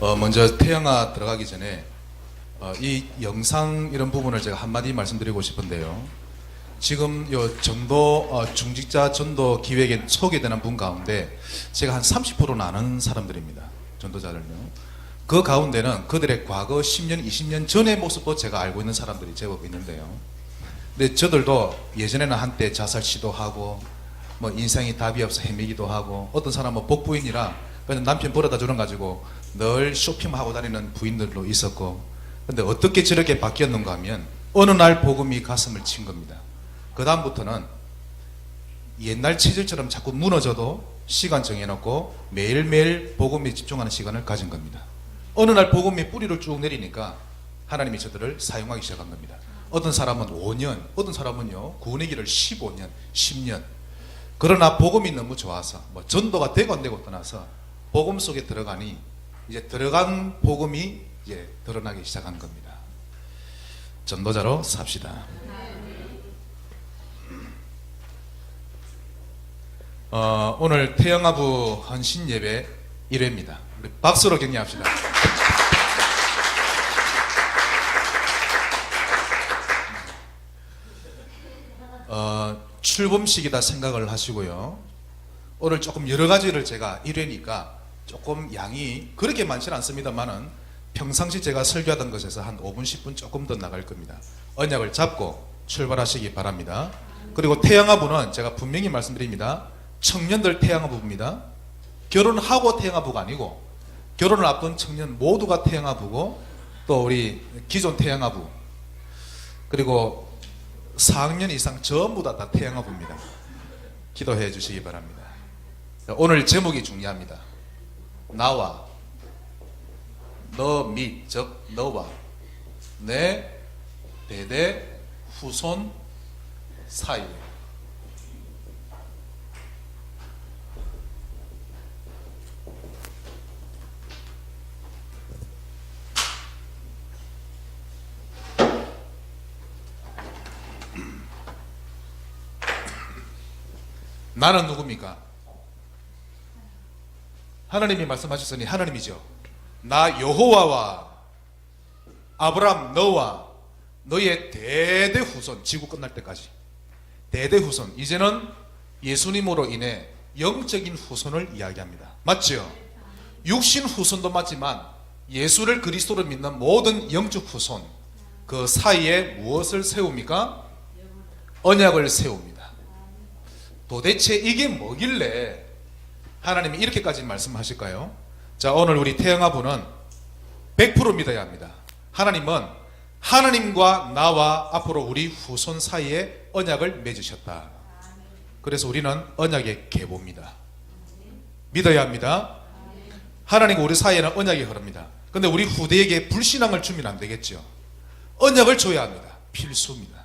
먼저 태영아 들어가기 전에 이 영상 이런 부분을 제가 한마디 말씀드리고 싶은데요. 지금 요 전도 중직자 전도 기획에 소개되는 분 가운데 제가 한 30%는 아는 사람들입니다. 전도자들요. 그 가운데는 그들의 과거 10년, 20년 전의 모습도 제가 알고 있는 사람들이 제법 있는데요. 근데 저들도 예전에는 한때 자살 시도하고 뭐 인생이 답이 없어 헤매기도 하고 어떤 사람은 복부인이라 그냥 남편 벌어다 주는 가지고 늘 쇼핑하고 다니는 부인들도 있었고, 근데 어떻게 저렇게 바뀌었는가 하면 어느 날 복음이 가슴을 친 겁니다. 그 다음부터는 옛날 체질처럼 자꾸 무너져도 시간 정해놓고 매일매일 복음에 집중하는 시간을 가진 겁니다. 어느 날 복음이 뿌리를 쭉 내리니까 하나님이 저들을 사용하기 시작한 겁니다. 어떤 사람은 5년, 어떤 사람은요 구원의 길을 15년, 10년. 그러나 복음이 너무 좋아서 뭐 전도가 되고 안 되고 떠나서 복음 속에 들어가니 이제 들어간 복음이 이제 드러나기 시작한 겁니다. 전도자로 삽시다. 오늘 태영아부 헌신 예배 1회입니다. 우리 박수로 격려합시다. 출범식이다 생각을 하시고요. 오늘 조금 여러 가지를 제가 1회니까 조금 양이 그렇게 많지는 않습니다만은 평상시 제가 설교하던 것에서 한 5분 10분 조금 더 나갈 겁니다. 언약을 잡고 출발하시기 바랍니다. 그리고 태영아부는 제가 분명히 말씀드립니다. 청년들 태영아부입니다. 결혼하고 태영아부가 아니고 결혼을 앞둔 청년 모두가 태영아부고, 또 우리 기존 태영아부, 그리고 4학년 이상 전부 다 태영아부입니다. 기도해 주시기 바랍니다. 오늘 제목이 중요합니다. 나와 너 및, 즉 너와 내 대대 후손 사이에. 나는 누굽니까? 하나님이 말씀하셨으니 하나님이죠. 나 여호와와 아브라함 너와 너의 대대 후손, 지구 끝날 때까지 대대 후손. 이제는 예수님으로 인해 영적인 후손을 이야기합니다. 맞죠? 육신 후손도 맞지만 예수를 그리스도로 믿는 모든 영적 후손, 그 사이에 무엇을 세웁니까? 언약을 세웁니다. 도대체 이게 뭐길래 하나님이 이렇게까지 말씀하실까요? 자, 오늘 우리 태영아부는 100% 믿어야 합니다. 하나님은 하나님과 나와 앞으로 우리 후손 사이에 언약을 맺으셨다. 그래서 우리는 언약의 계보입니다. 믿어야 합니다. 하나님과 우리 사이에는 언약이 흐릅니다. 그런데 우리 후대에게 불신앙을 주면 안 되겠죠. 언약을 줘야 합니다. 필수입니다.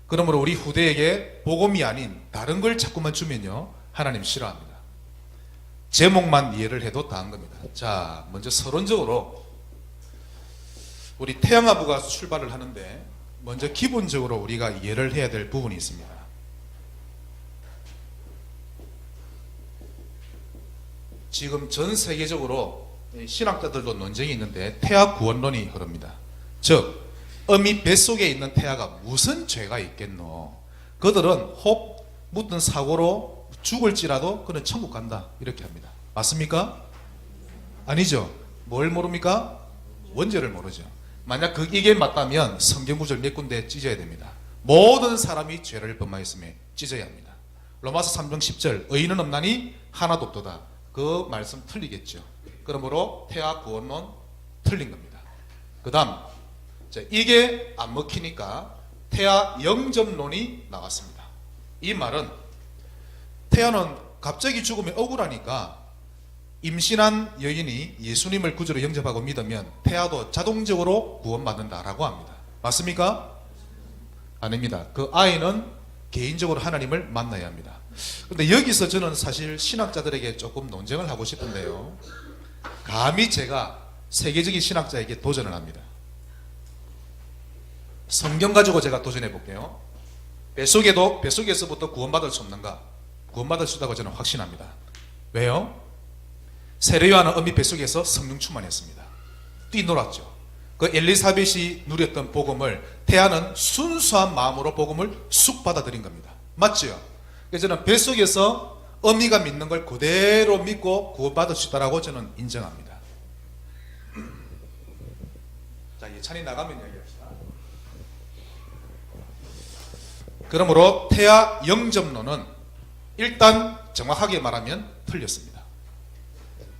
그러므로 우리 후대에게 복음이 아닌 다른 걸 자꾸만 주면요 하나님 싫어합니다. 제목만 이해를 해도 다 한 겁니다. 자, 먼저 서론적으로 우리 태영아부가 출발을 하는데 먼저 기본적으로 우리가 이해를 해야 될 부분이 있습니다. 지금 전 세계적으로 신학자들도 논쟁이 있는데 태아 구원론이 흐릅니다. 즉 어미 뱃속에 있는 태아가 무슨 죄가 있겠노? 그들은 혹 묻은 사고로 죽을지라도 그는 천국 간다 이렇게 합니다. 맞습니까? 아니죠. 뭘 모릅니까? 원죄를 모르죠. 만약 이게 맞다면 성경구절 몇 군데 찢어야 됩니다. 모든 사람이 죄를 범하였음에 찢어야 합니다. 로마서 3장 10절 의인은 없나니 하나도 없도다. 그 말씀 틀리겠죠. 그러므로 태아 구원론 틀린 겁니다. 그 다음, 이게 안 먹히니까 태아 영접론이 나왔습니다. 이 말은 태아는 갑자기 죽으면 억울하니까 임신한 여인이 예수님을 구주로 영접하고 믿으면 태아도 자동적으로 구원받는다라고 합니다. 맞습니까? 아닙니다. 그 아이는 개인적으로 하나님을 만나야 합니다. 그런데 여기서 저는 사실 신학자들에게 조금 논쟁을 하고 싶은데요, 감히 제가 세계적인 신학자에게 도전을 합니다. 성경 가지고 제가 도전해 볼게요. 뱃속에서부터 구원받을 수 없는가? 구원받을 수 있다고 저는 확신합니다. 왜요? 세례 요한은 어미 뱃속에서 성령 충만했습니다. 뛰놀았죠. 그 엘리사벳이 누렸던 복음을 태아는 순수한 마음으로 복음을 쑥 받아들인 겁니다. 맞죠? 그래서 저는 뱃속에서 어미가 믿는 걸 그대로 믿고 구원받을 수 있다고 저는 인정합니다. 자, 예찬이 나가면 얘기합시다. 그러므로 태아 영접론은 일단 정확하게 말하면 틀렸습니다.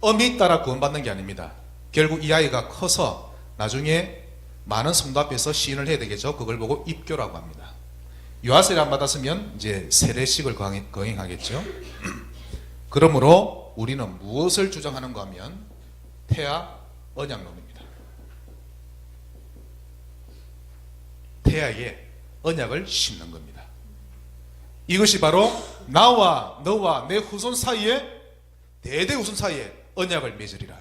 어미 따라 구원받는 게 아닙니다. 결국 이 아이가 커서 나중에 많은 성도 앞에서 시인을 해야 되겠죠. 그걸 보고 입교라고 합니다. 유아세례 안 받았으면 이제 세례식을 거행하겠죠. 그러므로 우리는 무엇을 주장하는가 하면 태아 언약론입니다. 태아에 언약을 심는 겁니다. 이것이 바로 나와 너와 내 후손 사이에, 대대 후손 사이에 언약을 맺으리라.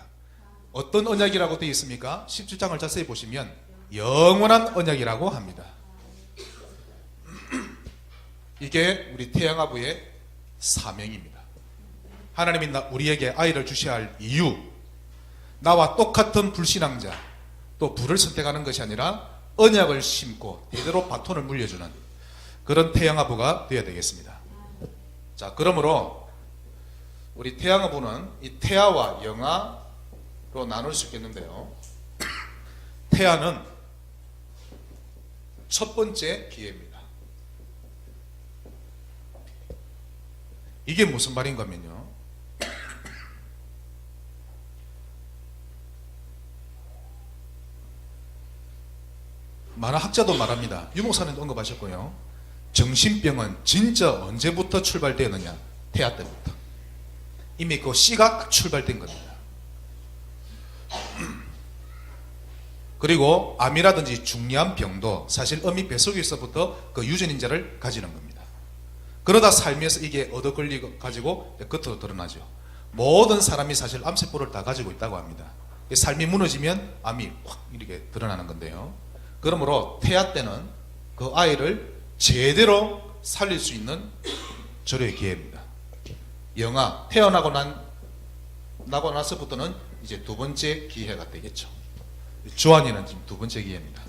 어떤 언약이라고 되어 있습니까? 17장을 자세히 보시면 영원한 언약이라고 합니다. 이게 우리 태양아부의 사명입니다. 하나님이 우리에게 아이를 주셔야 할 이유, 나와 똑같은 불신앙자 또 불을 선택하는 것이 아니라 언약을 심고 대대로 바톤을 물려주는 그런 태양아부가 되어야 되겠습니다. 자, 그러므로 우리 태양아부는 이 태아와 영아로 나눌 수 있겠는데요. 태아는 첫 번째 기회입니다. 이게 무슨 말인가 하면요, 많은 학자도 말합니다. 유목사님도 언급하셨고요. 정신병은 진짜 언제부터 출발되느냐? 태아 때부터. 이미 그 씨가 출발된 겁니다. 그리고 암이라든지 중요한 병도 사실 어미 뱃속에서부터 그 유전인자를 가지는 겁니다. 그러다 살면서 이게 얻어 걸리고 가지고 겉으로 드러나죠. 모든 사람이 사실 암세포를 다 가지고 있다고 합니다. 삶이 무너지면 암이 확 이렇게 드러나는 건데요. 그러므로 태아 때는 그 아이를 제대로 살릴 수 있는 절호의 기회입니다. 영아, 태어나고 나서부터는 이제 두 번째 기회가 되겠죠. 조한이는 지금 두 번째 기회입니다.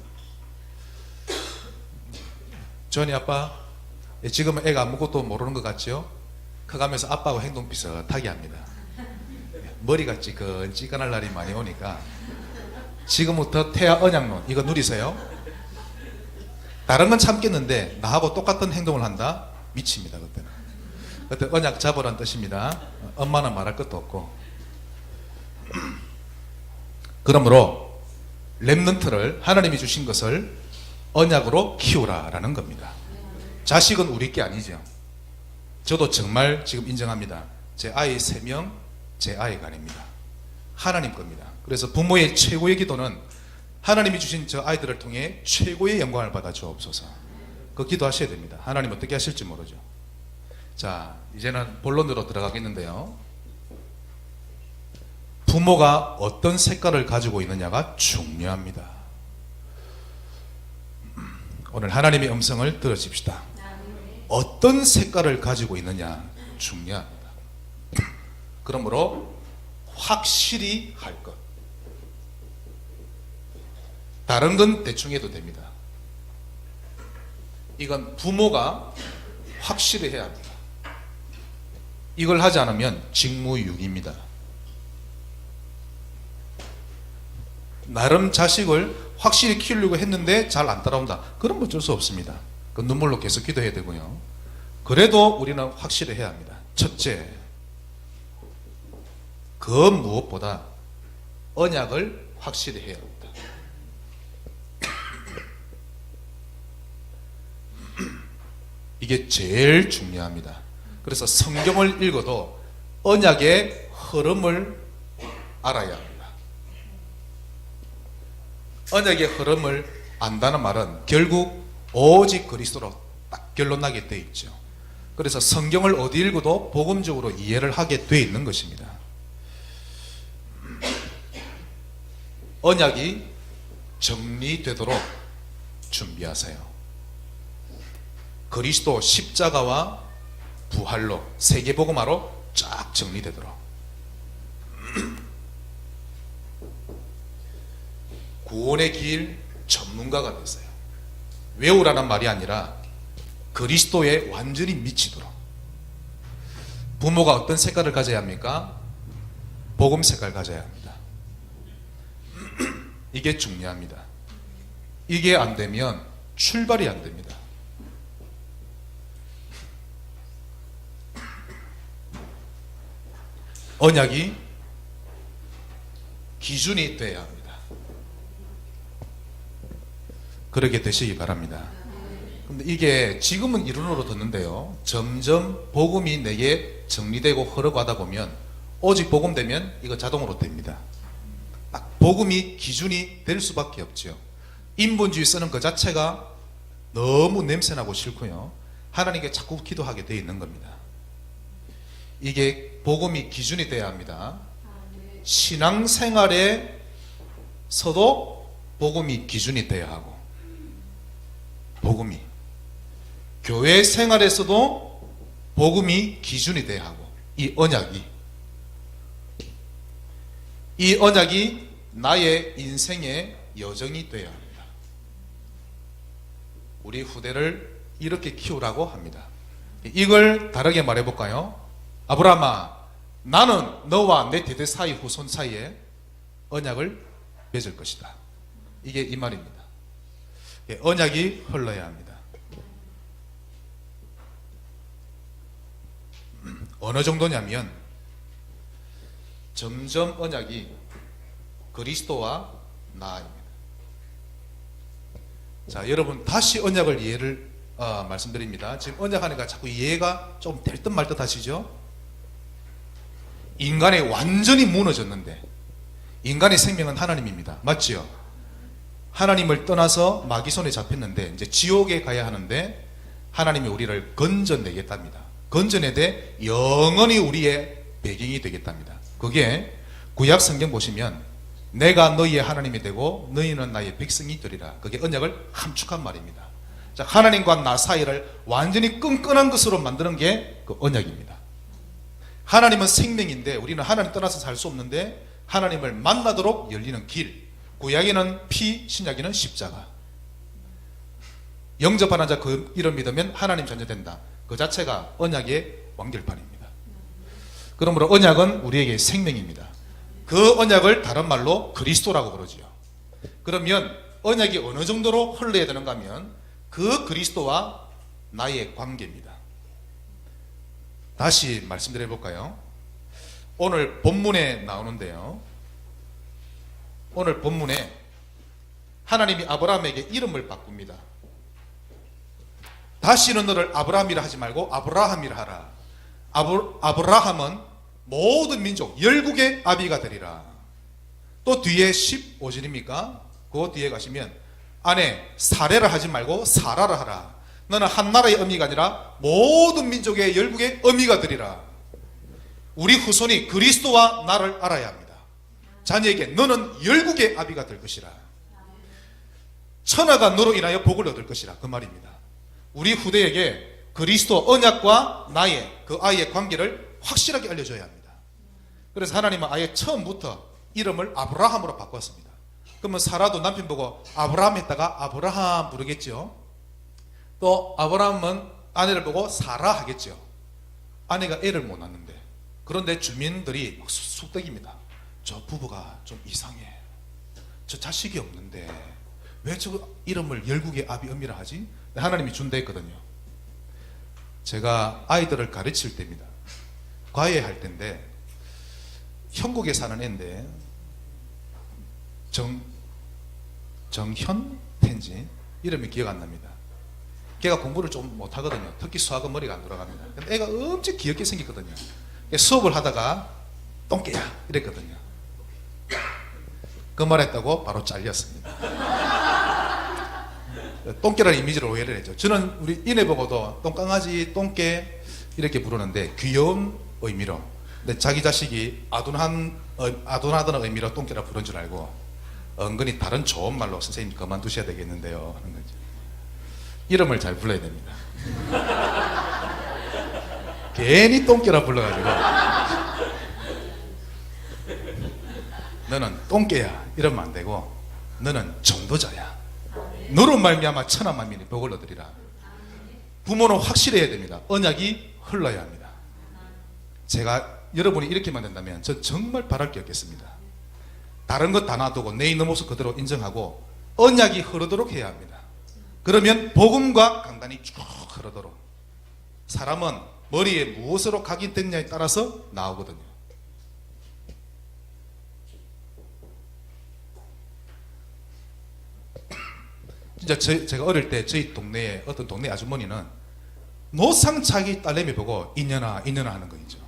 조한이 아빠, 지금은 애가 아무것도 모르는 것 같죠? 커가면서 아빠하고 행동 비슷하게 합니다. 머리가 찌끈찌끈할 날이 많이 오니까 지금부터 태아 언약론 이거 누리세요. 다른 건 참겠는데 나하고 똑같은 행동을 한다? 미칩니다. 그때 언약 잡으란 뜻입니다. 엄마는 말할 것도 없고. 그러므로 렘넌트를, 하나님이 주신 것을 언약으로 키우라라는 겁니다. 자식은 우리 게 아니죠. 저도 정말 지금 인정합니다. 제 아이 3명 제 아이가 아닙니다. 하나님 겁니다. 그래서 부모의 최고의 기도는 하나님이 주신 저 아이들을 통해 최고의 영광을 받아 주옵소서. 그 기도하셔야 됩니다. 하나님 어떻게 하실지 모르죠. 자, 이제는 본론으로 들어가겠는데요. 부모가 어떤 색깔을 가지고 있느냐가 중요합니다. 오늘 하나님의 음성을 들으십시다. 어떤 색깔을 가지고 있느냐 중요합니다. 그러므로 확실히 할 것. 다른 건 대충 해도 됩니다. 이건 부모가 확실히 해야 합니다. 이걸 하지 않으면 직무유기입니다. 나름 자식을 확실히 키우려고 했는데 잘 안 따라온다. 그럼 어쩔 수 없습니다. 그 눈물로 계속 기도해야 되고요. 그래도 우리는 확실히 해야 합니다. 첫째, 그 무엇보다 언약을 확실히 해야 합니다. 이게 제일 중요합니다. 그래서 성경을 읽어도 언약의 흐름을 알아야 합니다. 언약의 흐름을 안다는 말은 결국 오직 그리스도로 딱 결론나게 되어 있죠. 그래서 성경을 어디 읽어도 복음적으로 이해를 하게 되어 있는 것입니다. 언약이 정리되도록 준비하세요. 그리스도 십자가와 부활로 세계복음화로 쫙 정리되도록. 구원의 길 전문가가 됐어요. 외우라는 말이 아니라 그리스도에 완전히 미치도록. 부모가 어떤 색깔을 가져야 합니까? 복음 색깔 가져야 합니다. 이게 중요합니다. 이게 안 되면 출발이 안 됩니다. 언약이 기준이 돼야 합니다. 그렇게 되시기 바랍니다. 근데 이게 지금은 이론으로 듣는데요, 점점 복음이 내게 정리되고 흐르고하다 보면 오직 복음 되면 이거 자동으로 됩니다. 딱 복음이 기준이 될 수밖에 없죠. 인본주의 쓰는 그 자체가 너무 냄새나고 싫고요, 하나님께 자꾸 기도하게 되어 있는 겁니다. 이게 복음이 기준이 돼야 합니다. 신앙생활에서도 복음이 기준이 돼야 하고, 복음이 교회 생활에서도 복음이 기준이 돼야 하고, 이 언약이 나의 인생의 여정이 되어야 합니다. 우리 후대를 이렇게 키우라고 합니다. 이걸 다르게 말해볼까요? 아브라함아, 나는 너와 내 대대 사이 후손 사이에 언약을 맺을 것이다. 이게 이 말입니다. 언약이 흘러야 합니다. 어느 정도냐면 점점 언약이 그리스도와 나입니다. 자, 여러분 다시 언약을 이해를 말씀드립니다. 지금 언약하니까 자꾸 이해가 좀 될 듯 말 듯 하시죠? 인간이 완전히 무너졌는데, 인간의 생명은 하나님입니다. 맞지요? 하나님을 떠나서 마귀 손에 잡혔는데 이제 지옥에 가야 하는데 하나님이 우리를 건져내겠답니다. 건져내되 영원히 우리의 배경이 되겠답니다. 그게 구약 성경 보시면 내가 너희의 하나님이 되고 너희는 나의 백성이 되리라. 그게 언약을 함축한 말입니다. 자, 하나님과 나 사이를 완전히 끈끈한 것으로 만드는 게 그 언약입니다. 하나님은 생명인데 우리는 하나님 떠나서 살 수 없는데 하나님을 만나도록 열리는 길. 구약에는 피, 신약에는 십자가. 영접하는 자 그 이름 믿으면 하나님 자녀 된다. 그 자체가 언약의 완결판입니다. 그러므로 언약은 우리에게 생명입니다. 그 언약을 다른 말로 그리스도라고 그러지요. 그러면 언약이 어느 정도로 흘러야 되는가 하면 그 그리스도와 나의 관계입니다. 다시 말씀드려 볼까요? 오늘 본문에 나오는데요, 오늘 본문에 하나님이 아브라함에게 이름을 바꿉니다. 다시는 너를 아브라함이라 하지 말고 아브라함이라 하라. 아브라함은 모든 민족 열국의 아비가 되리라. 또 뒤에 15절입니까? 그 뒤에 가시면 안에 사례를 하지 말고 사라를 하라. 너는 한 나라의 어미가 아니라 모든 민족의 열국의 어미가 되리라. 우리 후손이 그리스도와 나를 알아야 합니다. 자녀에게 너는 열국의 아비가 될 것이라. 천하가 너로 인하여 복을 얻을 것이라. 그 말입니다. 우리 후대에게 그리스도 언약과 나의 그 아이의 관계를 확실하게 알려줘야 합니다. 그래서 하나님은 아예 처음부터 이름을 아브라함으로 바꿨습니다. 그러면 사라도 남편 보고 아브라함 했다가 아브라함 부르겠죠. 또 아브라함은 아내를 보고 사라 하겠죠. 아내가 애를 못 낳는데, 그런데 주민들이 쑥덕입니다. 저 부부가 좀 이상해. 저 자식이 없는데 왜 저 이름을 열국의 아비 엄미라 하지? 하나님이 준다 했거든요. 제가 아이들을 가르칠 때입니다. 과외할 때인데 형국에 사는 애인데 정현태인지 이름이 기억 안 납니다. 걔가 공부를 좀 못하거든요. 특히 수학은 머리가 안 돌아갑니다. 근데 애가 엄청 귀엽게 생겼거든요. 수업을 하다가 똥개야 이랬거든요. 그 말했다고 바로 잘렸습니다. 똥개라는 이미지로 오해를 했죠. 저는 우리 이내 보고도 똥강아지, 똥개 이렇게 부르는데 귀여운 의미로, 근데 자기 자식이 아둔하던 의미로 똥개라 부른 줄 알고 은근히 다른 좋은 말로 선생님 그만두셔야 되겠는데요 하는 거죠. 이름을 잘 불러야 됩니다. 괜히 똥개라 불러가지고 너는 똥개야 이러면 안 되고 너는 전도자야. 너로 말미암아 천하 만민이 복을 얻으리라. 부모는 확실히 해야 됩니다. 언약이 흘러야 합니다. 제가 여러분이 이렇게만 된다면 전 정말 바랄 게 없겠습니다. 다른 것 다 놔두고 내 있는 모습 그대로 인정하고 언약이 흐르도록 해야 합니다. 그러면 복음과 강단이 쭉 흐르도록. 사람은 머리에 무엇으로 각인됐냐에 따라서 나오거든요. 진짜 제가 어릴 때 저희 동네에 어떤 동네 아주머니는 노상 자기 딸내미 보고 이년아 이년아 하는 거 있죠.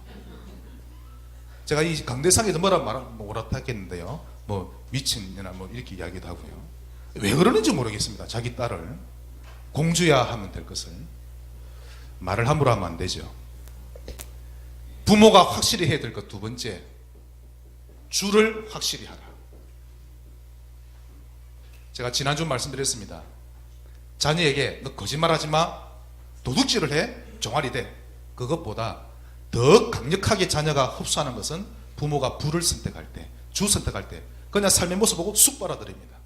제가 이 강대상에서 뭐라 했겠는데요. 뭐 미친년아 뭐 이렇게 이야기도 하고요. 왜 그러는지 모르겠습니다. 자기 딸을 공주야 하면 될 것을 말을 함부로 하면 안 되죠. 부모가 확실히 해야 될 것 두 번째, 주를 확실히 하라. 제가 지난주 말씀드렸습니다. 자녀에게 너 거짓말하지 마, 도둑질을 해, 종아리 돼. 그것보다 더 강력하게 자녀가 흡수하는 것은 부모가 부를 선택할 때, 주 선택할 때 그냥 삶의 모습 보고 쑥 빨아들입니다.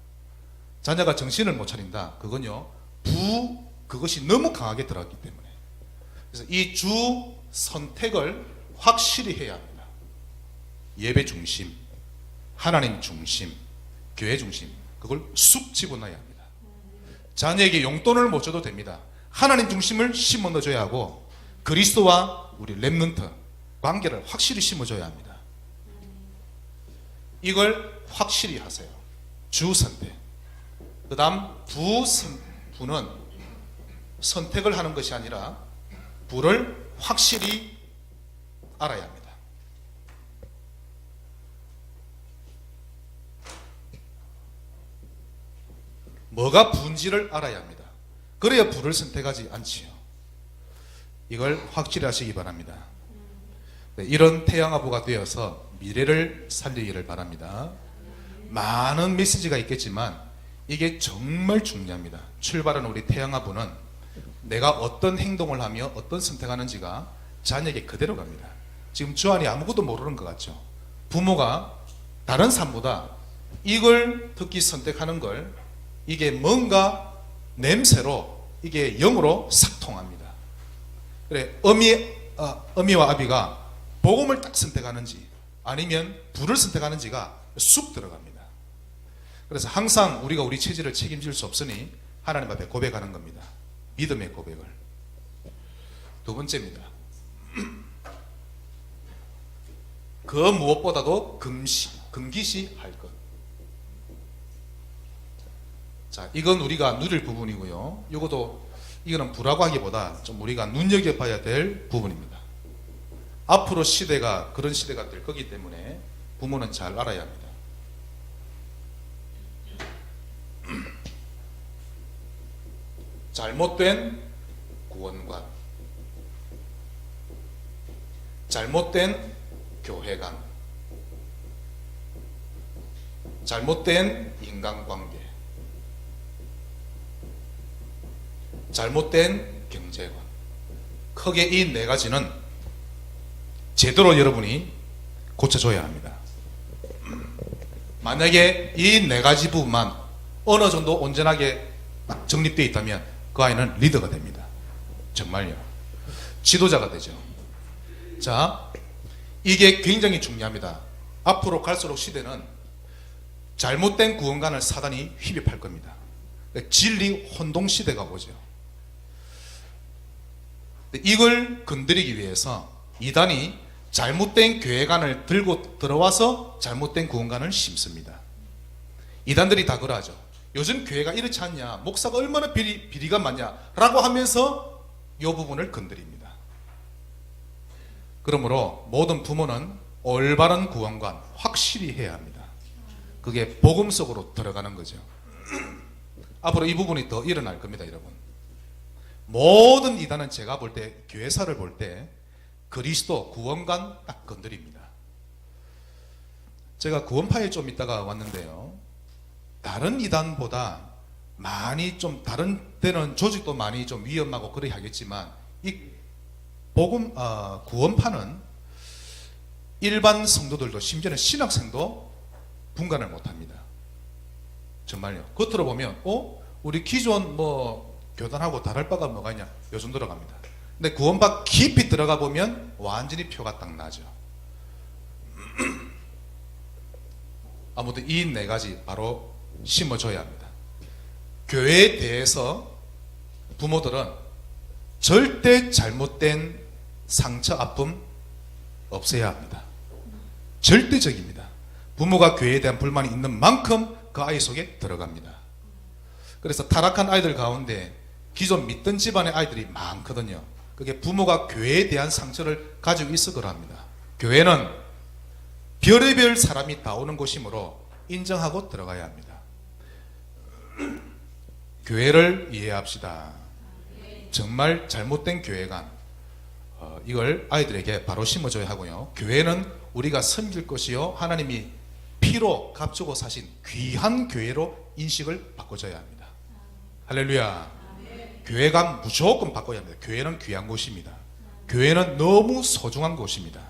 자녀가 정신을 못 차린다. 그건요, 그것이 너무 강하게 들어갔기 때문에. 그래서 이 주 선택을 확실히 해야 합니다. 예배 중심, 하나님 중심, 교회 중심, 그걸 쑥 집어넣어야 합니다. 자녀에게 용돈을 못 줘도 됩니다. 하나님 중심을 심어 넣어줘야 하고 그리스도와 우리 렘넌트 관계를 확실히 심어줘야 합니다. 이걸 확실히 하세요. 주 선택. 그 다음 부는 선택을 하는 것이 아니라 부를 확실히 알아야 합니다. 뭐가 부인지를 알아야 합니다. 그래야 부를 선택하지 않지요. 이걸 확실히 하시기 바랍니다. 네, 이런 태양아부가 되어서 미래를 살리기를 바랍니다. 많은 메시지가 있겠지만 이게 정말 중요합니다. 출발하는 우리 태양아부는 내가 어떤 행동을 하며 어떤 선택하는지가 자녀에게 그대로 갑니다. 지금 주안이 아무것도 모르는 것 같죠. 부모가 다른 삶보다 이걸 듣기 선택하는 걸 이게 뭔가 냄새로 이게 영으로 싹 통합니다. 그래, 어미와 아비가 복음을 딱 선택하는지 아니면 불을 선택하는지가 쑥 들어갑니다. 그래서 항상 우리가 우리 체질을 책임질 수 없으니 하나님 앞에 고백하는 겁니다. 믿음의 고백을. 두 번째입니다. 그 무엇보다도 금기시 할 것. 자, 이건 우리가 누릴 부분이고요. 이거는 부라고 하기보다 좀 우리가 눈여겨봐야 될 부분입니다. 앞으로 시대가 그런 시대가 될 거기 때문에 부모는 잘 알아야 합니다. 잘못된 구원관, 잘못된 교회관, 잘못된 인간관계, 잘못된 경제관. 크게 이 네 가지는 제대로 여러분이 고쳐줘야 합니다. 만약에 이 네 가지 부분만 어느 정도 온전하게 딱 정립되어 있다면 그 아이는 리더가 됩니다. 정말요. 지도자가 되죠. 자, 이게 굉장히 중요합니다. 앞으로 갈수록 시대는 잘못된 구원관을 사단이 휘입할 겁니다. 진리 혼동 시대가 오죠. 이걸 건드리기 위해서 이단이 잘못된 교회관을 들고 들어와서 잘못된 구원관을 심습니다. 이단들이 다 그러하죠. 요즘 교회가 이렇지 않냐, 목사가 얼마나 비리가 많냐 라고 하면서 이 부분을 건드립니다. 그러므로 모든 부모는 올바른 구원관 확실히 해야 합니다. 그게 복음 속으로 들어가는 거죠. 앞으로 이 부분이 더 일어날 겁니다. 여러분, 모든 이단은 제가 볼 때, 교회사를 볼 때 그리스도 구원관 딱 건드립니다. 제가 구원파에 좀 있다가 왔는데요, 다른 이단보다 많이 좀, 다른 데는 조직도 많이 좀 위험하고 그래 하겠지만 이 구원파는 일반 성도들도 심지어는 신학생도 분간을 못합니다. 정말요. 겉으로 보면 우리 기존 뭐 교단하고 다를 바가 뭐가 있냐, 요즘 들어갑니다. 근데 구원받 깊이 들어가 보면 완전히 표가 딱 나죠. 아무튼 이 네 가지 바로 심어줘야 합니다. 교회에 대해서 부모들은 절대 잘못된 상처, 아픔 없애야 합니다. 절대적입니다. 부모가 교회에 대한 불만이 있는 만큼 그 아이 속에 들어갑니다. 그래서 타락한 아이들 가운데 기존 믿던 집안의 아이들이 많거든요. 그게 부모가 교회에 대한 상처를 가지고 있어 그럽니다. 교회는 별의별 사람이 다 오는 곳이므로 인정하고 들어가야 합니다. 교회를 이해합시다. 정말 잘못된 교회관, 이걸 아이들에게 바로 심어줘야 하고요. 교회는 우리가 섬길 것이요, 하나님이 피로 값주고 사신 귀한 교회로 인식을 바꿔줘야 합니다. 할렐루야. 교회가 무조건 바꿔야 합니다. 교회는 귀한 곳입니다. 교회는 너무 소중한 곳입니다.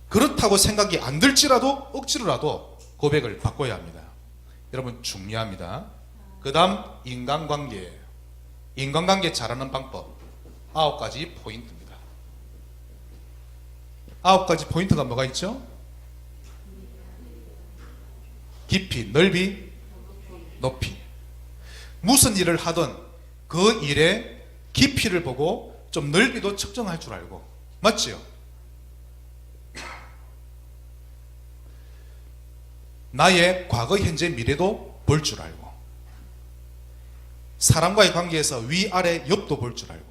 그렇다고 생각이 안 들지라도 억지로라도 고백을 바꿔야 합니다. 여러분 중요합니다. 그 다음 인간관계예요. 인간관계 잘하는 방법 9가지 포인트입니다. 9가지 포인트가 뭐가 있죠? 깊이, 넓이, 높이. 무슨 일을 하든 그 일의 깊이를 보고 좀 넓이도 측정할 줄 알고, 맞지요? 나의 과거, 현재, 미래도 볼 줄 알고, 사람과의 관계에서 위아래 옆도 볼 줄 알고,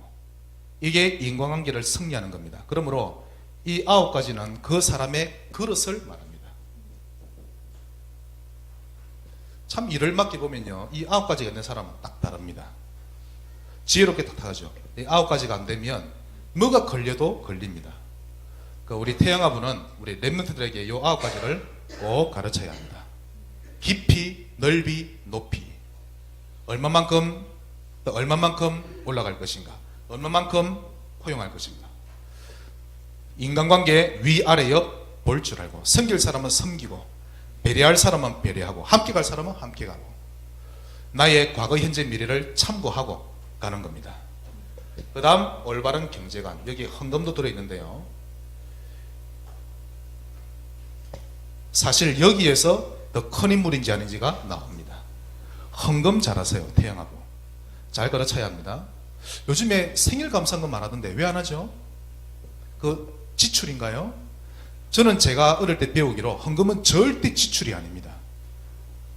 이게 인간관계를 승리하는 겁니다. 그러므로 이 9가지는 그 사람의 그릇을 말합니다. 참 일을 맡겨보면요, 이 9가지가 있는 사람은 딱 다릅니다. 지혜롭게 탁탁하죠. 이 9가지가 안 되면 뭐가 걸려도 걸립니다. 우리 태영아부는 우리 랩런트들에게 이 9가지를 꼭 가르쳐야 합니다. 깊이, 넓이, 높이. 얼마만큼 올라갈 것인가, 얼마만큼 포용할 것인가. 인간관계 위아래 옆 볼 줄 알고, 섬길 사람은 섬기고, 배려할 사람은 배려하고, 함께 갈 사람은 함께 가고, 나의 과거, 현재, 미래를 참고하고 가는 겁니다. 그 다음 올바른 경제관, 여기 헌금도 들어있는데요, 사실 여기에서 더 큰 인물인지 아닌지가 나옵니다. 헌금 잘하세요. 태영하고 잘 걸어쳐야 합니다. 요즘에 생일 감사금 안 하던데 왜 안 하죠? 그 지출인가요? 저는 제가 어릴 때 배우기로 헌금은 절대 지출이 아닙니다.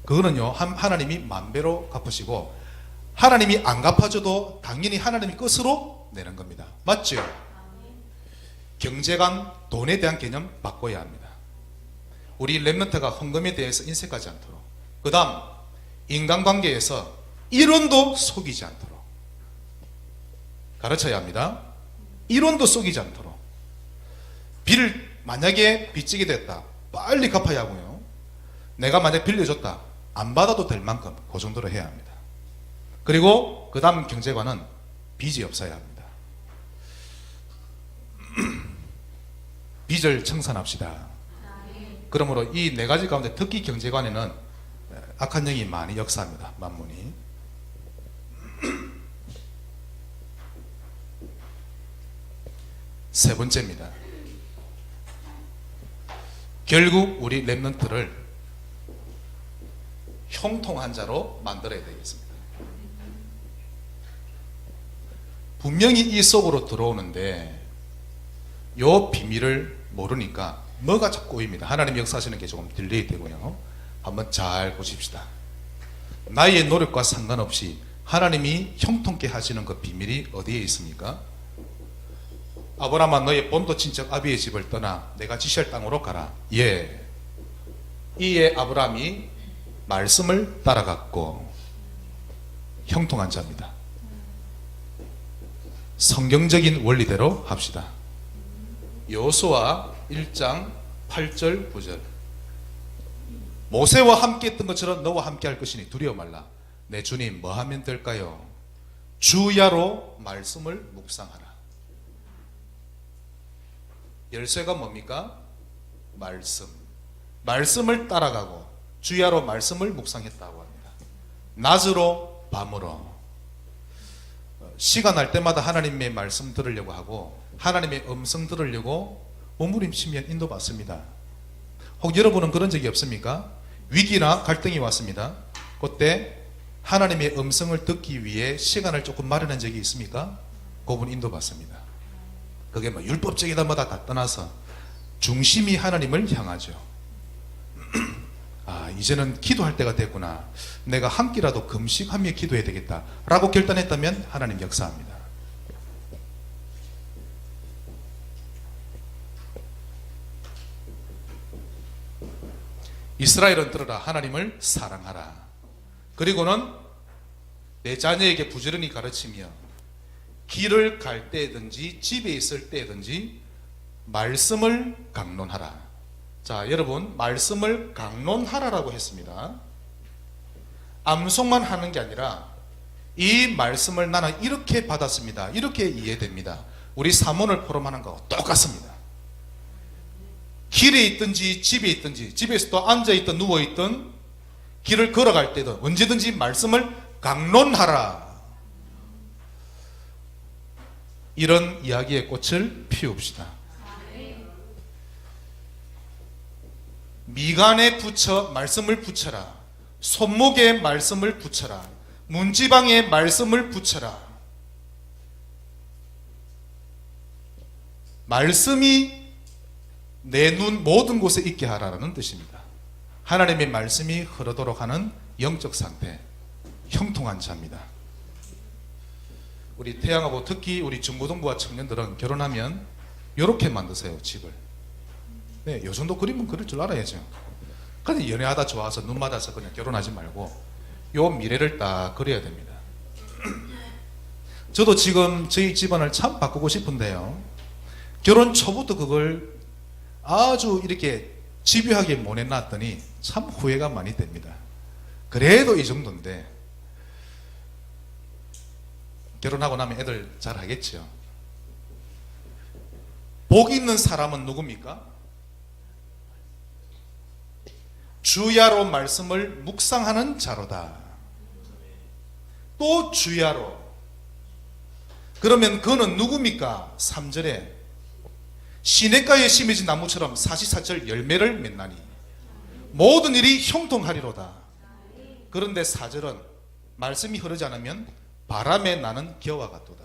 그거는요, 하나님이 만배로 갚으시고, 하나님이 안 갚아줘도 당연히 하나님이 끝으로 내는 겁니다. 맞죠? 경제관, 돈에 대한 개념 바꿔야 합니다. 우리 랩런트가 헌금에 대해서 인색하지 않도록, 그 다음 인간관계에서 1원도 속이지 않도록 가르쳐야 합니다. 1원도 속이지 않도록. 빚을 만약에 빚지게 됐다, 빨리 갚아야 하고요. 내가 만약 빌려줬다, 안 받아도 될 만큼 그 정도로 해야 합니다. 그리고 그 다음 경제관은 빚이 없어야 합니다. 빚을 청산합시다. 그러므로 이 네 가지 가운데 특히 경제관에는 악한 영이 많이 역사합니다. 만문이. 세 번째입니다. 결국 우리 랩런트를 형통한 자로 만들어야 되겠습니다. 분명히 이 속으로 들어오는데 요 비밀을 모르니까 뭐가 자꾸 보입니다. 하나님 역사하시는 게 조금 딜레이 되고요. 한번 잘 보십시다. 나의 노력과 상관없이 하나님이 형통케 하시는 그 비밀이 어디에 있습니까? 아브라함아, 너의 본토 친척 아비의 집을 떠나 내가 지시할 땅으로 가라. 예. 이에 아브라함이 말씀을 따라갔고 형통한 자입니다. 성경적인 원리대로 합시다. 여호수아 1장 8절 9절. 모세와 함께 했던 것처럼 너와 함께 할 것이니 두려워 말라. 내 주님 뭐 하면 될까요? 주야로 말씀을 묵상하라. 열쇠가 뭡니까? 말씀. 말씀을 따라가고 주야로 말씀을 묵상했다고 합니다. 낮으로 밤으로 시간 날 때마다 하나님의 말씀 들으려고 하고 하나님의 음성 들으려고 몸부림치면 인도받습니다. 혹 여러분은 그런 적이 없습니까? 위기나 갈등이 왔습니다. 그때 하나님의 음성을 듣기 위해 시간을 조금 마련한 적이 있습니까? 그분 인도받습니다. 그게 뭐 율법적이다 뭐다 다 떠나서 중심이 하나님을 향하죠. 아, 이제는 기도할 때가 됐구나. 내가 한 끼라도 금식하며 기도해야 되겠다 라고 결단했다면 하나님 역사합니다. 이스라엘은 들으라, 하나님을 사랑하라. 그리고는 내 자녀에게 부지런히 가르치며 길을 갈 때든지 집에 있을 때든지 말씀을 강론하라. 자, 여러분, 말씀을 강론하라라고 했습니다. 암송만 하는 게 아니라 이 말씀을 나는 이렇게 받았습니다, 이렇게 이해됩니다. 우리 사문을 포럼하는 거하고 똑같습니다. 길에 있든지 집에 있든지, 집에서 또 앉아있든 누워있든 길을 걸어갈 때든 언제든지 말씀을 강론하라. 이런 이야기의 꽃을 피웁시다. 미간에 붙여 말씀을 붙여라. 손목에 말씀을 붙여라. 문지방에 말씀을 붙여라. 말씀이 내 눈 모든 곳에 있게 하라는 뜻입니다. 하나님의 말씀이 흐르도록 하는 영적 상태, 형통한 자입니다. 우리 태양하고 특히 우리 중고등부와 청년들은 결혼하면 이렇게 만드세요, 집을. 네, 요 정도 그림은 그릴 줄 알아야죠. 근데 연애하다 좋아서 눈 맞아서 그냥 결혼하지 말고 요 미래를 딱 그려야 됩니다. 저도 지금 저희 집안을 참 바꾸고 싶은데요, 결혼 초부터 그걸 아주 이렇게 집요하게 못해놨더니 참 후회가 많이 됩니다. 그래도 이 정도인데 결혼하고 나면 애들 잘 하겠죠. 복 있는 사람은 누굽니까? 주야로 말씀을 묵상하는 자로다. 또 주야로. 그러면 그는 누굽니까? 3절에 시냇가에 심어진 나무처럼 사시사철 열매를 맺나니 모든 일이 형통하리로다. 그런데 4절은 말씀이 흐르지 않으면 바람에 나는 겨와 같도다.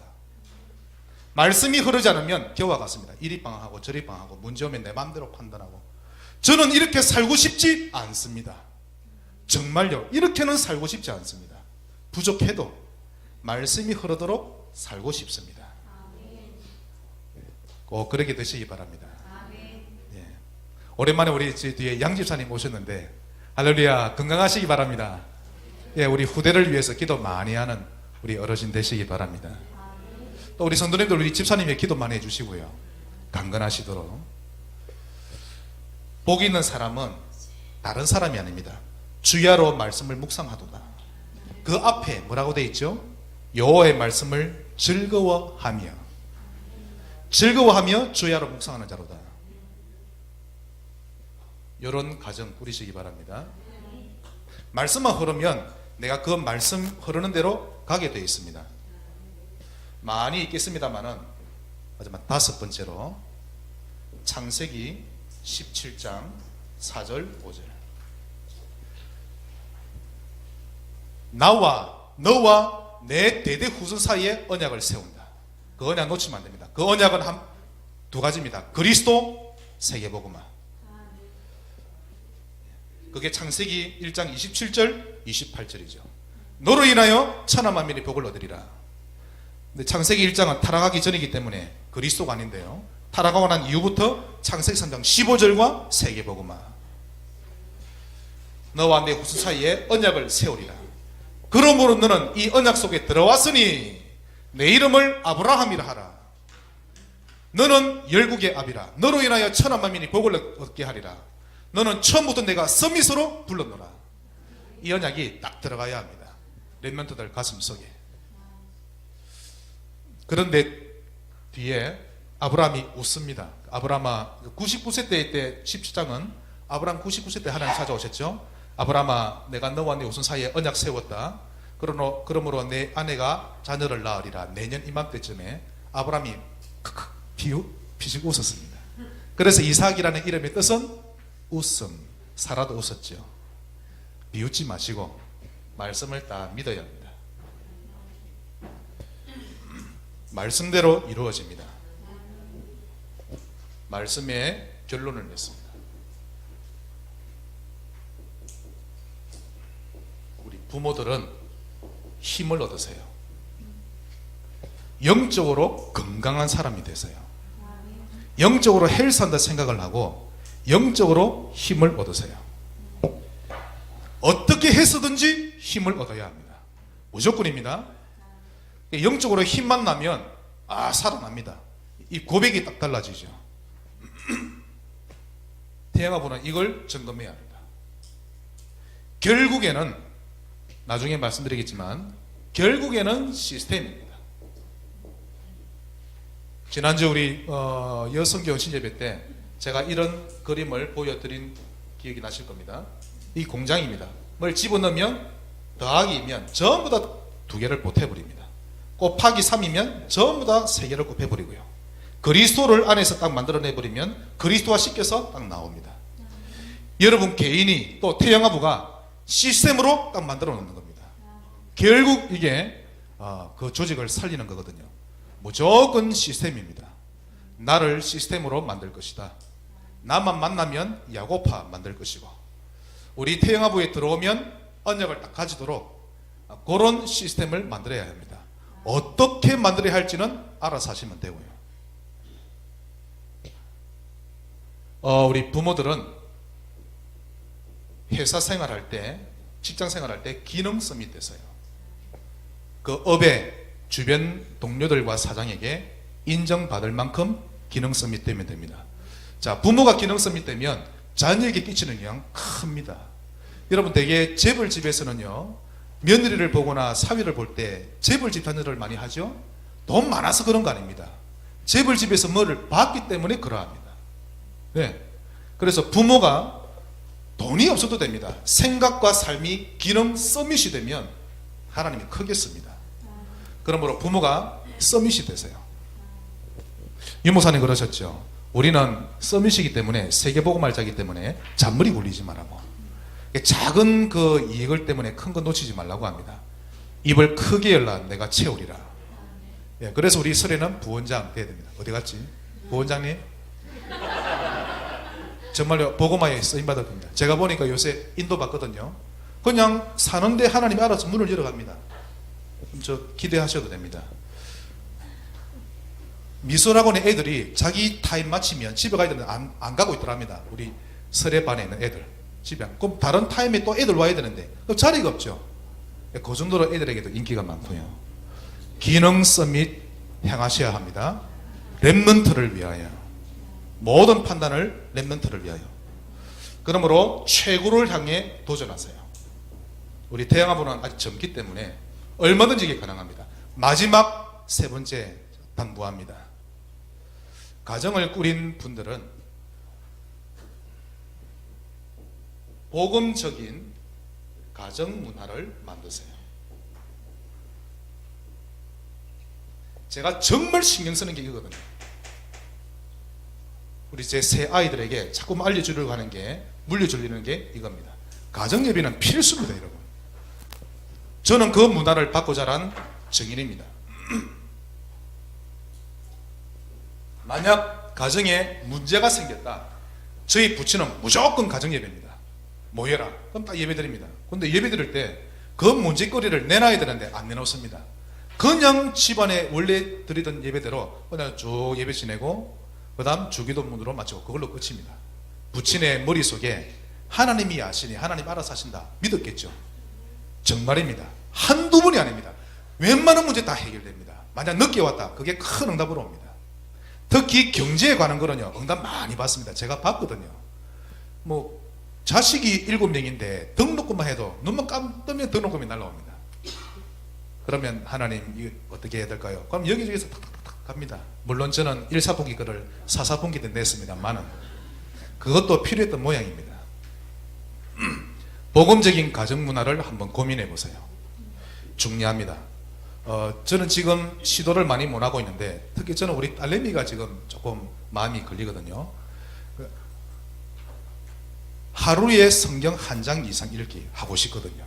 말씀이 흐르지 않으면 겨와 같습니다. 이리 방황하고 저리 방황하고 문제 오면 내 마음대로 판단하고. 저는 이렇게 살고 싶지 않습니다. 정말요, 이렇게는 살고 싶지 않습니다. 부족해도 말씀이 흐르도록 살고 싶습니다. 꼭 그렇게 되시기 바랍니다. 예. 오랜만에 우리 뒤에 양 집사님 오셨는데 할렐루야, 건강하시기 바랍니다. 예, 우리 후대를 위해서 기도 많이 하는 우리 어르신 되시기 바랍니다. 또 우리 성도님들, 우리 집사님의 기도 많이 해주시고요, 강건하시도록. 복 있는 사람은 다른 사람이 아닙니다. 주야로 말씀을 묵상하도다. 그 앞에 뭐라고 되어 있죠? 여호와의 말씀을 즐거워하며 주야로 묵상하는 자로다. 이런 가정 꾸리시기 바랍니다. 말씀만 흐르면 내가 그 말씀 흐르는 대로 가게 되어 있습니다. 많이 있겠습니다만은 마지막 5번째로 창세기 17장 4절 5절. 나와 너와 내 대대 후손 사이에 언약을 세운다. 그 언약 놓치면 안 됩니다. 그 언약은 두 가지입니다. 그리스도, 세계복음화. 그게 창세기 1장 27절 28절이죠. 너로 인하여 천하 만민이 복을 얻으리라. 근데 창세기 1장은 타락하기 전이기 때문에 그리스도가 아닌데요, 타락하고 난 이후부터 창세기 3장 15절과 세계복음화. 너와 내 후손 사이에 언약을 세우리라. 그러므로 너는 이 언약 속에 들어왔으니 내 이름을 아브라함이라 하라. 너는 열국의 아비라. 너로 인하여 천하 만민이 복을 얻게 하리라. 너는 처음부터 내가 서밋으로 불렀노라. 이 언약이 딱 들어가야 합니다. 렘넌트들 가슴 속에. 그런데 뒤에 아브라함이 웃습니다. 아브라함아, 99세 때 17장은 아브라함 99세 때 하나님 찾아오셨죠. 아브라함아 내가 너와 네 후손 사이에 언약 세웠다. 그러므로 내 아내가 자녀를 낳으리라. 내년 이맘때쯤에 아브라함이 피식 웃었습니다. 그래서 이삭이라는 이름의 뜻은 웃음. 사라도 웃었죠. 비웃지 마시고 말씀을 다 믿어야 합니다. 말씀대로 이루어집니다. 말씀의 결론을 냈습니다. 우리 부모들은 힘을 얻으세요. 영적으로 건강한 사람이 되세요. 영적으로 헬스한다 생각을 하고 영적으로 힘을 얻으세요. 어떻게 해서든지 힘을 얻어야 합니다. 무조건입니다. 영적으로 힘만 나면 살아납니다. 이 고백이 딱 달라지죠. 태양아부는 이걸 점검해야 합니다. 결국에는 나중에 말씀드리겠지만 결국에는 시스템입니다. 지난주 우리 여성교원 신예배 때 제가 이런 그림을 보여드린 기억이 나실 겁니다. 이 공장입니다. 뭘 집어넣으면 더하기 2면 전부 다 2개를 곱해버립니다. 곱하기 3이면 전부 다 3개를 곱해버리고요. 그리스도를 안에서 딱 만들어내버리면 그리스도와 씻겨서 딱 나옵니다. 여러분 개인이 또 태영아부가 시스템으로 딱 만들어 놓는 겁니다. 결국 이게 그 조직을 살리는 거거든요. 무조건 시스템입니다. 나를 시스템으로 만들 것이다. 나만 만나면 야고파 만들 것이고 우리 태영아부에 들어오면 언약을 딱 가지도록 그런 시스템을 만들어야 합니다. 어떻게 만들어야 할지는 알아서 하시면 되고요. 우리 부모들은 회사 생활할 때, 직장 생활할 때 기능 서밋에서요. 그 업의 주변 동료들과 사장에게 인정받을 만큼 기능 서밋되면 됩니다. 자, 부모가 기능 서밋되면 자녀에게 끼치는 영향 큽니다. 여러분 되게 재벌집에서는요, 며느리를 보거나 사위를 볼 때 재벌집 자녀를 많이 하죠. 돈 많아서 그런 거 아닙니다. 재벌집에서 뭐를 받기 때문에 그러합니다. 네. 그래서 부모가 돈이 없어도 됩니다. 생각과 삶이 기능 서밋이 되면 하나님이 크겠습니다. 그러므로 부모가 서밋이 되세요. 유목사님 그러셨죠. 우리는 서밋이기 때문에 세계복음활자이기 때문에 잔머리 굴리지 말라고. 작은 그 이익을 때문에 큰 거 놓치지 말라고 합니다. 입을 크게 열라 내가 채우리라. 예, 그래서 우리 설에는 부원장 돼야 됩니다. 어디 갔지? 부원장님? 정말요, 복음화에 쓰임받을 겁니다. 제가 보니까 요새 인도 받거든요. 그냥 사는데 하나님이 알아서 문을 열어갑니다. 저 기대하셔도 됩니다. 미술학원의 애들이 자기 타임 마치면 집에 가야 되는데 안 가고 있더랍니다. 우리 설애반에 있는 애들 집에. 그럼 다른 타임에 또 애들 와야 되는데 그럼 자리가 없죠. 그 정도로 애들에게도 인기가 많고요. 기능 서밋 향하셔야 합니다. 렘넌트를 위하여. 모든 판단을 렘넌트를 위하여. 그러므로 최고를 향해 도전하세요. 우리 태양아부는 아직 젊기 때문에 얼마든지 이게 가능합니다. 마지막 세 번째 당부합니다. 가정을 꾸린 분들은 복음적인 가정 문화를 만드세요. 제가 정말 신경 쓰는 게 이거거든요. 우리 제 새 아이들에게 자꾸 알려주려고 하는 게, 물려주려는 게 이겁니다. 가정예배는 필수입니다, 여러분. 저는 그 문화를 받고 자란 증인입니다. 만약 가정에 문제가 생겼다, 저희 부친은 무조건 가정예배입니다. 모여라. 그럼 딱 예배드립니다. 근데 예배드릴 때 그 문제거리를 내놔야 되는데 안 내놓습니다. 그냥 집안에 원래 드리던 예배대로 그냥 쭉 예배 지내고 그 다음 주기도문으로 마치고 그걸로 끝입니다. 부친의 머릿속에 하나님이 아시니 하나님 알아서 하신다 믿었겠죠. 정말입니다. 한두 번이 아닙니다. 웬만한 문제 다 해결됩니다. 만약 늦게 왔다, 그게 큰 응답으로 옵니다. 특히 경제에 관한 거는요, 응답 많이 받습니다. 제가 봤거든요. 뭐 자식이 7명인데 등록금만 해도 눈만 깜뜨면 등록금이 날라옵니다. 그러면 하나님 이거 어떻게 해야 될까요? 그럼 여기저기서 탁탁탁 갑니다. 물론 저는 1사분기 거를 4사분기 때 냈습니다만은 그것도 필요했던 모양입니다. 복음적인 가정 문화를 한번 고민해 보세요. 중요합니다. 저는 지금 시도를 많이 못 하고 있는데, 특히 저는 우리 딸내미가 지금 조금 마음이 걸리거든요. 하루에 성경 한 장 이상 읽기 하고 싶거든요.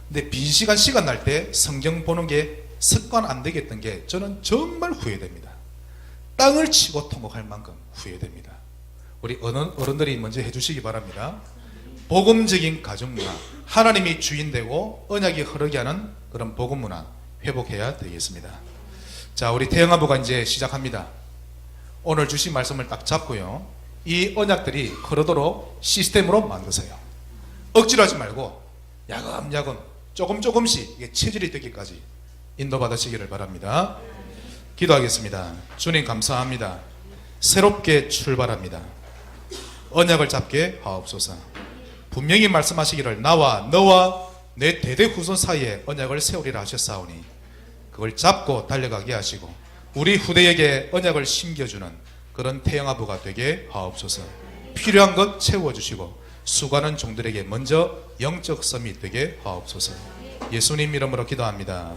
근데 빈 시간 날 때 성경 보는 게 습관 안 되겠던 게 저는 정말 후회됩니다. 땅을 치고 통곡할 만큼 후회됩니다. 우리 어른들이 먼저 해주시기 바랍니다. 복음적인 가정문화, 하나님이 주인되고 언약이 흐르게 하는 그런 복음문화 회복해야 되겠습니다. 자, 우리 태영아부가 이제 시작합니다. 오늘 주신 말씀을 딱 잡고요, 이 언약들이 흐르도록 시스템으로 만드세요. 억지로 하지 말고 야금야금 조금씩 이게 체질이 되기까지 인도받으시기를 바랍니다. 기도하겠습니다. 주님 감사합니다. 새롭게 출발합니다. 언약을 잡게 하옵소서. 분명히 말씀하시기를 나와 너와 내 대대 후손 사이에 언약을 세우리라 하셨사오니 그걸 잡고 달려가게 하시고 우리 후대에게 언약을 심겨주는 그런 태영아부가 되게 하옵소서. 필요한 것 채워주시고 수고하는 종들에게 먼저 영적 썸이 되게 하옵소서. 예수님 이름으로 기도합니다.